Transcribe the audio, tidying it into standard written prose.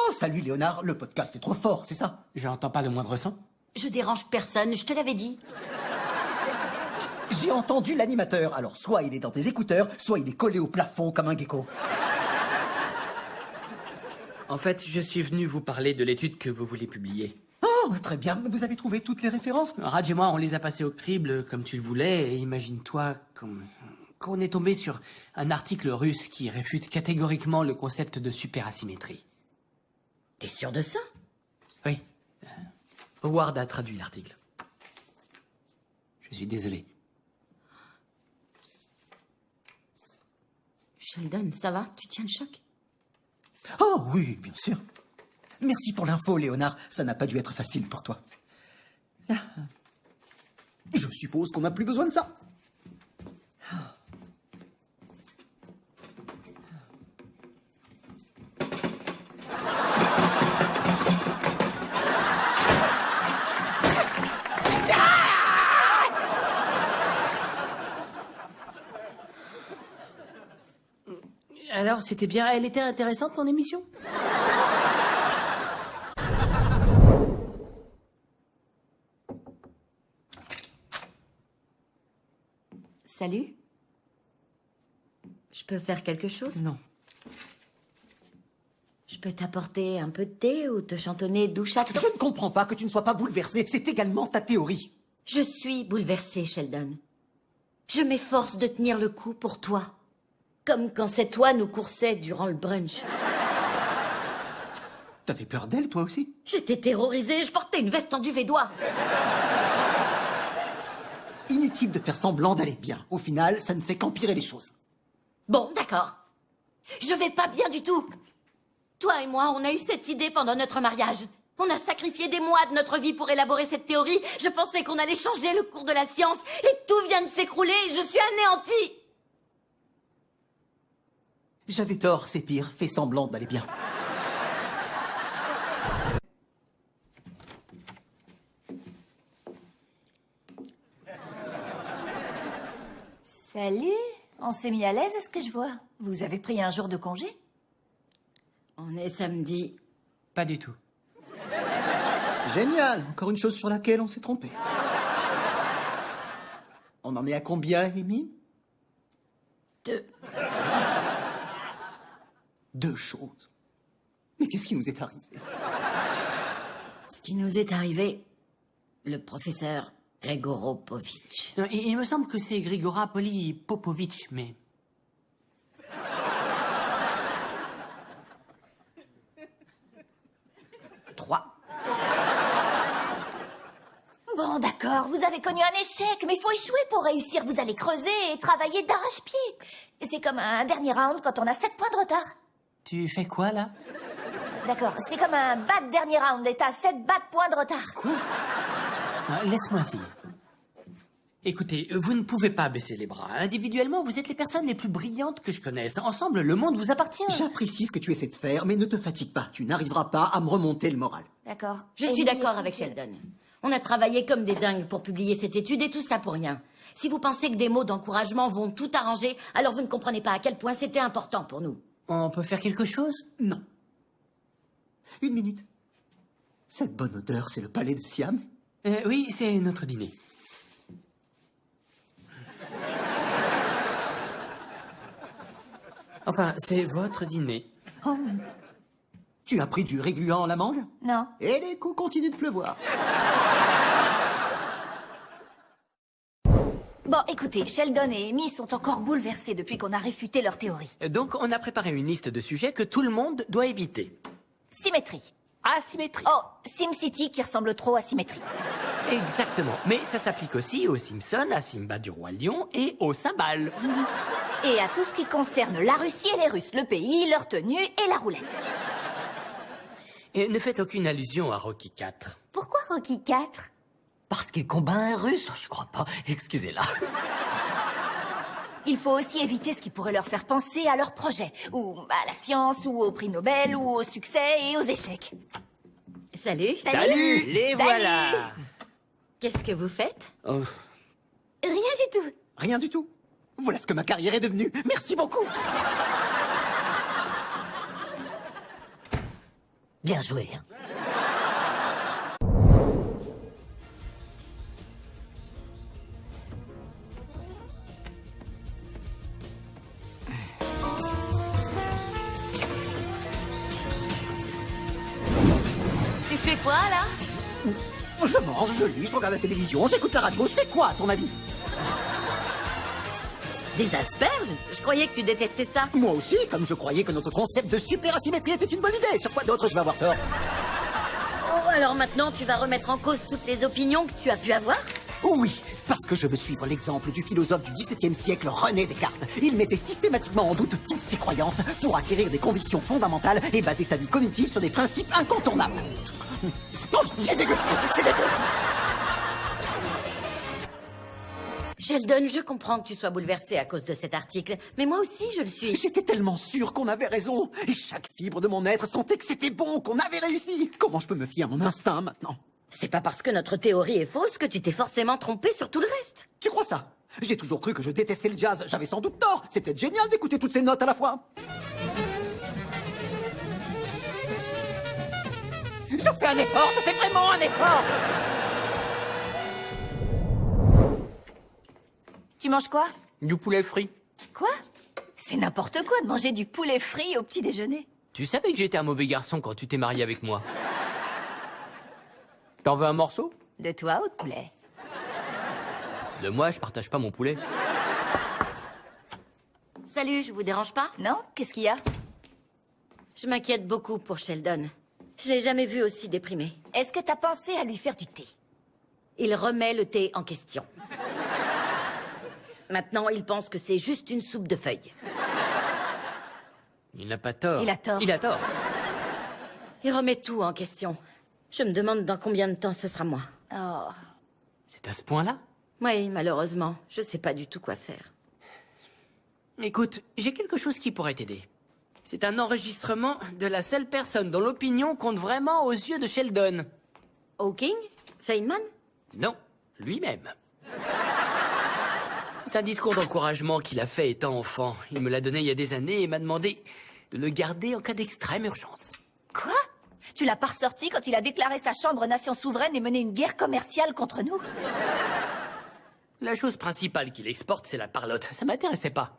Oh, salut Léonard, le podcast est trop fort, c'est ça? J'entends pas le moindre son. Je dérange personne, je te l'avais dit. J'ai entendu l'animateur, alors soit il est dans tes écouteurs, soit il est collé au plafond comme un gecko. En fait, je suis venu vous parler de l'étude que vous voulez publier. Oh, très bien, vous avez trouvé toutes les références? Raj et moi, on les a passées au crible comme tu le voulais, et imagine-toi qu'on est tombé sur un article russe qui réfute catégoriquement le concept de superasymétrie. T'es sûr de ça? Oui. Howard a traduit l'article. Je suis désolé. Sheldon, ça va? Tu tiens le choc? Oh oui, bien sûr. Merci pour l'info, Léonard. Ça n'a pas dû être facile pour toi. Ah. Je suppose qu'on n'a plus besoin de ça. Alors, c'était bien... Elle était intéressante, ton émission? Salut? Je peux faire quelque chose? Non. Je peux t'apporter un peu de thé ou te chantonner doux chaton? Je ne comprends pas que tu ne sois pas bouleversé. C'est également ta théorie. Je suis bouleversée, Sheldon. Je m'efforce de tenir le coup pour toi. Comme quand cette oie nous coursait durant le brunch. T'avais peur d'elle, toi aussi? J'étais terrorisée, je portais une veste en duvet d'oie. Inutile de faire semblant d'aller bien. Au final, ça ne fait qu'empirer les choses. Bon, d'accord. Je vais pas bien du tout. Toi et moi, on a eu cette idée pendant notre mariage. On a sacrifié des mois de notre vie pour élaborer cette théorie. Je pensais qu'on allait changer le cours de la science. Et tout vient de s'écrouler et je suis anéantie. J'avais tort, c'est pire. Fais semblant d'aller bien. Salut, on s'est mis à l'aise, est-ce que je vois? Vous avez pris un jour de congé? On est samedi. Pas du tout. Génial. Encore une chose sur laquelle on s'est trompé. On en est à combien, Amy? 2. 2 choses. Mais qu'est-ce qui nous est arrivé? Ce qui nous est arrivé, le professeur Gregoropovitch. Non, il me semble que c'est Grigora Popovitch, mais... Bon, d'accord, vous avez connu un échec, mais il faut échouer pour réussir. Vous allez creuser et travailler d'arrache-pied. C'est comme un dernier round quand on a 7 points de retard. Tu fais quoi, là? D'accord, c'est comme un bas de dernier round et t'as 7 bas de points de retard. Quoi? Laisse-moi essayer. Écoutez, vous ne pouvez pas baisser les bras. Individuellement, vous êtes les personnes les plus brillantes que je connaisse. Ensemble, le monde vous appartient. J'apprécie ce que tu essaies de faire, mais ne te fatigue pas. Tu n'arriveras pas à me remonter le moral. D'accord. Je suis d'accord avec Sheldon. On a travaillé comme des dingues pour publier cette étude et tout ça pour rien. Si vous pensez que des mots d'encouragement vont tout arranger, alors vous ne comprenez pas à quel point c'était important pour nous. On peut faire quelque chose? Non. 1 minute. Cette bonne odeur, c'est le palais de Siam? Oui, c'est notre dîner. Enfin, c'est votre dîner. Oh. Tu as pris du régluant à la mangue? Non. Et les coups continuent de pleuvoir. Bon, écoutez, Sheldon et Amy sont encore bouleversés depuis qu'on a réfuté leur théorie. Donc, on a préparé une liste de sujets que tout le monde doit éviter. Symétrie. Asymétrie. Oh, SimCity qui ressemble trop à Symétrie. Exactement. Mais ça s'applique aussi aux Simpsons, à Simba du Roi Lion et aux cymbales. Et à tout ce qui concerne la Russie et les Russes, le pays, leur tenue et la roulette. Et ne faites aucune allusion à Rocky IV. Pourquoi Rocky IV? Parce qu'il combat un russe? Je crois pas. Excusez-la. Il faut aussi éviter ce qui pourrait leur faire penser à leur projet, ou à la science, ou au prix Nobel, ou au succès et aux échecs. Salut. Salut, les Salut. voilà. Qu'est-ce que vous faites? Oh. Rien du tout. Rien du tout. Voilà ce que ma carrière est devenue. Merci beaucoup. Bien joué. Hein. Tu fais quoi, là? Je mange, je lis, je regarde la télévision, j'écoute la radio, je fais quoi, à ton avis? Des asperges? Je croyais que tu détestais ça. Moi aussi, comme je croyais que notre concept de superasymétrie était une bonne idée. Sur quoi d'autre je vais avoir tort? Oh, alors maintenant, tu vas remettre en cause toutes les opinions que tu as pu avoir? Oui, parce que je veux suivre l'exemple du philosophe du XVIIe siècle, René Descartes. Il mettait systématiquement en doute toutes ses croyances pour acquérir des convictions fondamentales et baser sa vie cognitive sur des principes incontournables. Oh, c'est dégueu! C'est dégueu! Sheldon, je comprends que tu sois bouleversé à cause de cet article, mais moi aussi je le suis. J'étais tellement sûr qu'on avait raison. Et chaque fibre de mon être sentait que c'était bon, qu'on avait réussi. Comment je peux me fier à mon instinct maintenant? C'est pas parce que notre théorie est fausse que tu t'es forcément trompé sur tout le reste. Tu crois ça? J'ai toujours cru que je détestais le jazz. J'avais sans doute tort. C'est peut-être génial d'écouter toutes ces notes à la fois. Je fais un effort, je fais vraiment un effort. Tu manges quoi? Du poulet frit. Quoi? C'est n'importe quoi de manger du poulet frit au petit déjeuner. Tu savais que j'étais un mauvais garçon quand tu t'es marié avec moi. T'en veux un morceau? De toi ou de poulet? De moi, je partage pas mon poulet. Salut, je vous dérange pas? Non? Qu'est-ce qu'il y a? Je m'inquiète beaucoup pour Sheldon. Je l'ai jamais vu aussi déprimé. Est-ce que t'as pensé à lui faire du thé? Il remet le thé en question. Maintenant, il pense que c'est juste une soupe de feuilles. Il n'a pas tort. Il a tort. Il a tort. Il remet tout en question. Je me demande dans combien de temps ce sera moi. Oh. C'est à ce point-là? Oui, malheureusement, je sais pas du tout quoi faire. Écoute, j'ai quelque chose qui pourrait t'aider. C'est un enregistrement de la seule personne dont l'opinion compte vraiment aux yeux de Sheldon. Hawking? Feynman? Non, lui-même. C'est un discours d'encouragement qu'il a fait étant enfant. Il me l'a donné il y a des années et m'a demandé de le garder en cas d'extrême urgence. Quoi? Tu l'as pas ressorti quand il a déclaré sa chambre nation souveraine et mené une guerre commerciale contre nous? La chose principale qu'il exporte, c'est la parlotte. Ça m'intéressait pas.